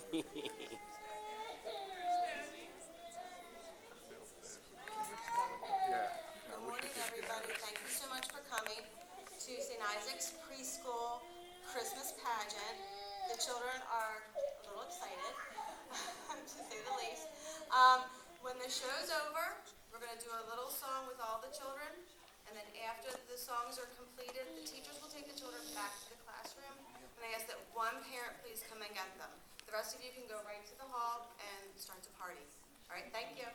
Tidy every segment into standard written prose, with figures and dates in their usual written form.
Good morning, everybody. Thank you so much for coming to St. Isaac's Preschool Christmas pageant. The children are a little excited, to say the least. When the show's over, we're going to do a little song with all the children, and then after the songs are completed, the teachers will take the children back to the classroom, and I ask that one parent please come and get them. The rest of you can go right to the hall and start to party. All right, thank you.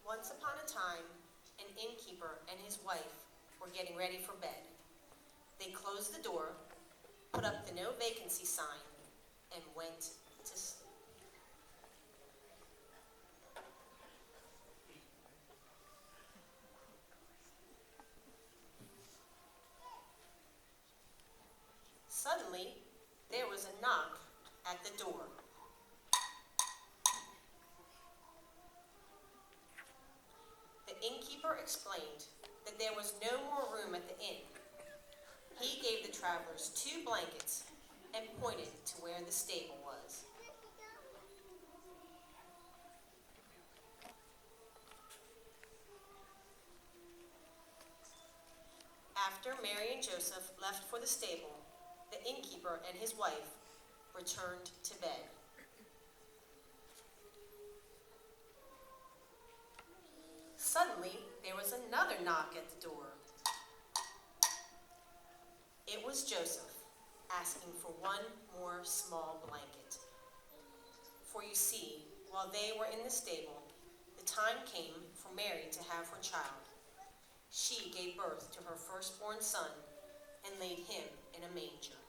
Once upon a time, an innkeeper and his wife were getting ready for bed. They closed the door, put up the no vacancy sign, and went to sleep. Suddenly, there was a knock at the door. The innkeeper explained that there was no more room at the inn. He gave the travelers 2 blankets and pointed to where the stable was. After Mary and Joseph left for the stable, the innkeeper and his wife returned to bed. Suddenly, there was another knock at the door. It was Joseph, asking for one more small blanket. For you see, while they were in the stable, the time came for Mary to have her child. She gave birth to her firstborn son and laid him in a manger.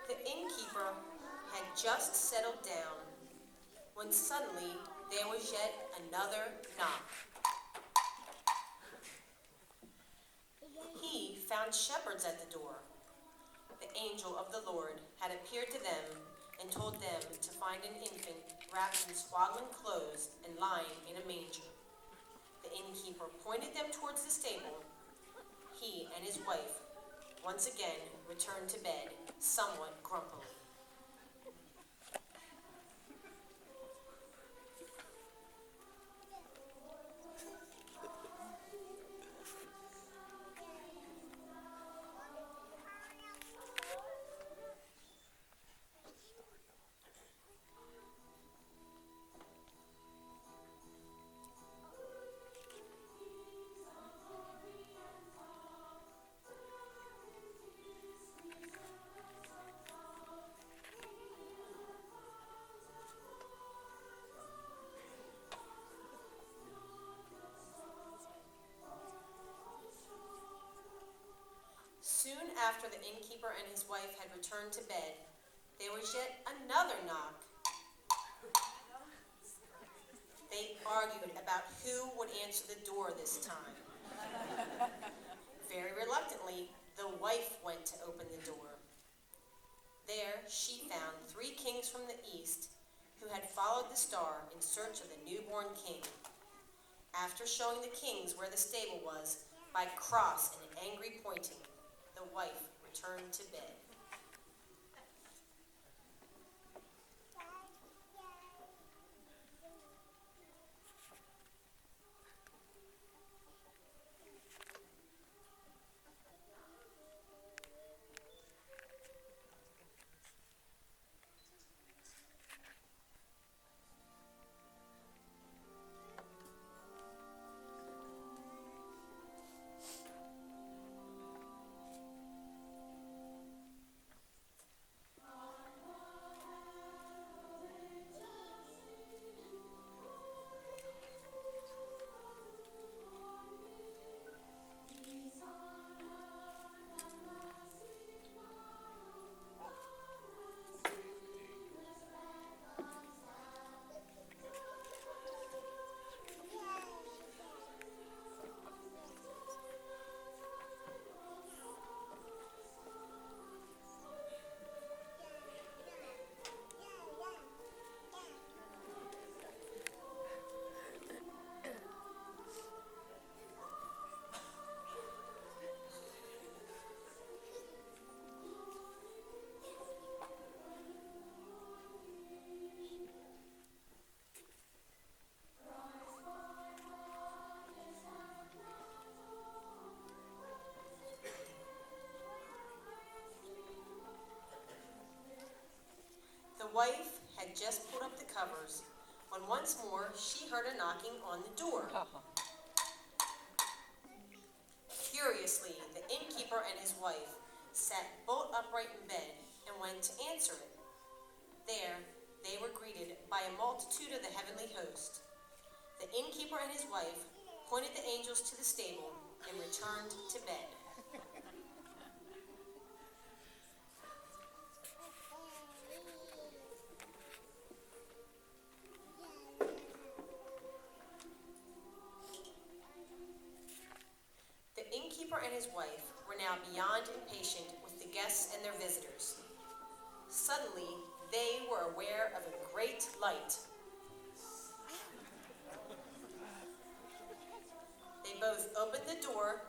The innkeeper had just settled down when suddenly there was yet another knock. He found shepherds at the door. The angel of the Lord had appeared to them and told them to find an infant wrapped in swaddling clothes and lying in a manger. The innkeeper pointed them towards the stable. He and his wife once again returned to bed, somewhat grumpily. after the innkeeper and his wife had returned to bed, there was yet another knock. They argued about who would answer the door this time. Very reluctantly, the wife went to open the door. There she found 3 kings from the east who had followed the star in search of the newborn king. After showing the kings where the stable was by cross and angry pointing, the wife returned to bed. The wife had just pulled up the covers when once more she heard a knocking on the door. Furiously, the innkeeper and his wife sat bolt upright in bed and went to answer it. There, they were greeted by a multitude of the heavenly host. The innkeeper and his wife pointed the angels to the stable and returned to bed. The innkeeper and his wife were now beyond impatient with the guests and their visitors. Suddenly, they were aware of a great light. They both opened the door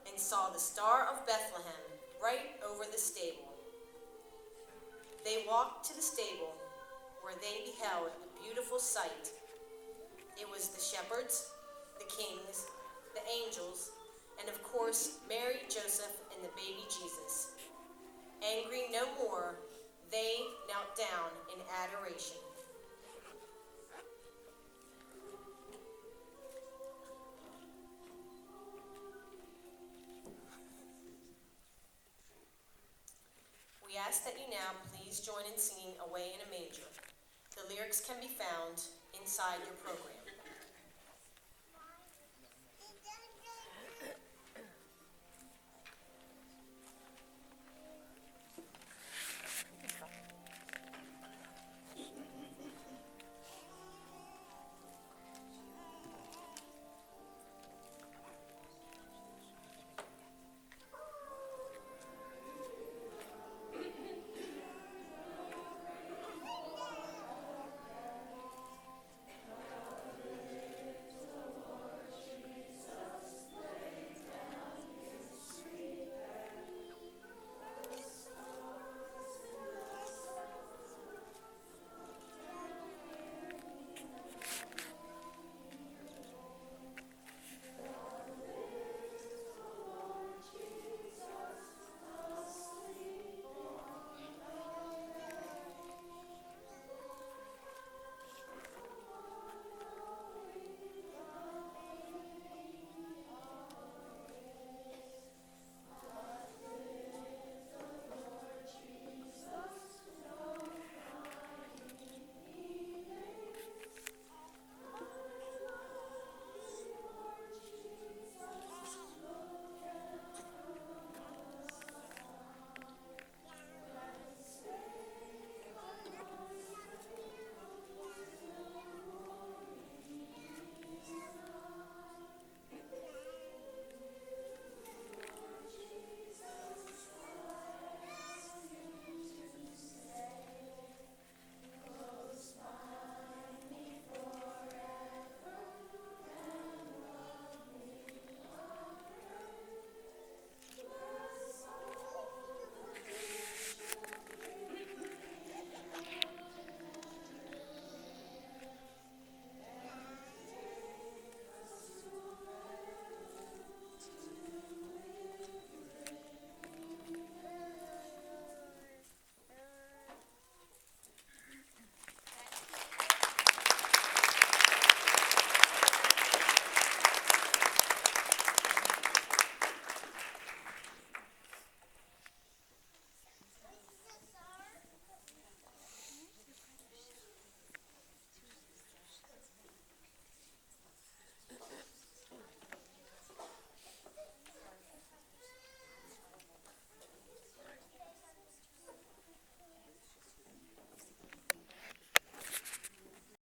and saw the Star of Bethlehem right over the stable. They walked to the stable where they beheld a beautiful sight. It was the shepherds, the kings, the angels, and of course, Mary, Joseph, and the baby Jesus. Angry no more, they knelt down in adoration. We ask that you now please join in singing Away in a Manger. The lyrics can be found inside your program.